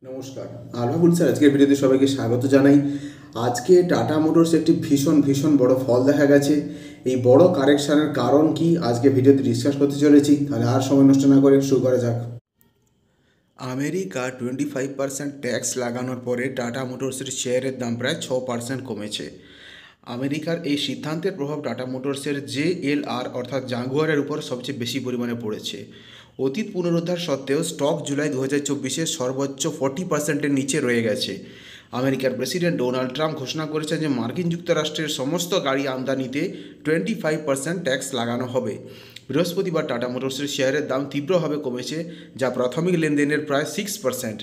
নমস্কার, আলহাবুল স্যার আজকের ভিডিওতে সবাইকে স্বাগত জানাই। আজকে টাটা মোটরস একটি ভীষণ বড় ফল দেখা গেছে। এই বড় কারেকশানের কারণ কি আজকে ভিডিওতে ডিসকাস করতে চলেছি। তাহলে আর সময় নষ্ট না করে শুরু করা যাক। আমেরিকা 25% ট্যাক্স লাগানোর পরে টাটা মোটরসের শেয়ারের দাম প্রায় 6% কমেছে। আমেরিকার এই সিদ্ধান্তের প্রভাব টাটা মোটরসের JLR অর্থাৎ জাগুয়ারের উপর সবচেয়ে বেশি পরিমাণে পড়েছে। অতীত পুনরুদ্ধার সত্ত্বেও স্টক জুলাই 2024-এ সর্বোচ্চ 40%-এর নিচে রয়ে গেছে। আমেরিকার প্রেসিডেন্ট ডোনাল্ড ট্রাম্প ঘোষণা করেছেন যে মার্কিন যুক্তরাষ্ট্রের সমস্ত গাড়ি আমদানিতে 25% ট্যাক্স লাগানো হবে। বৃহস্পতিবার টাটা মোটরসের শেয়ারের দাম তীব্রভাবে কমেছে, যা প্রাথমিক লেনদেনের প্রায় 6%।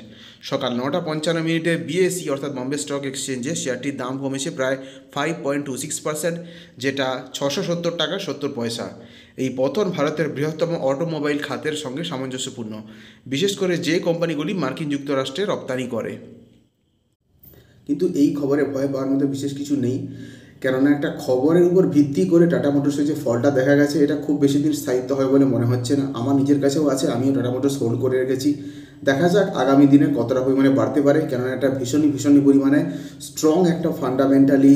সকাল 9:55 বিএসই অর্থাৎ বম্বে স্টক এক্সচেঞ্জে শেয়ারটির দাম কমেছে প্রায় 5.26%, যেটা 670 টাকা 70 পয়সা। এই পতন ভারতের বৃহত্তম অটোমোবাইল খাতের সঙ্গে সামঞ্জস্যপূর্ণ, বিশেষ করে যে কোম্পানিগুলি মার্কিন যুক্তরাষ্ট্রে রপ্তানি করে। কিন্তু এই খবরে ভয় পাওয়ার মতো বিশেষ কিছু নেই, কেননা একটা খবরের উপর ভিত্তি করে টাটা মোটরসের যে ফলটা দেখা গেছে এটা খুব বেশি দিন স্থায়িত্ব হয় বলে মনে হচ্ছে না। আমার নিজের কাছেও আছে, আমিও টাটা মোটরস হোল্ড করে রেখেছি। দেখা যাক আগামী দিনে কতটা পরিমাণে বাড়তে পারে, কেননা এটা ভীষণই পরিমাণে স্ট্রং একটা ফান্ডামেন্টালি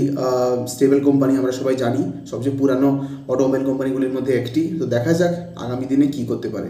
স্টেবল কোম্পানি। আমরা সবাই জানি সবচেয়ে পুরানো অটোমোবাইল কোম্পানিগুলির মধ্যে একটি। তো দেখা যাক আগামী দিনে কী করতে পারে।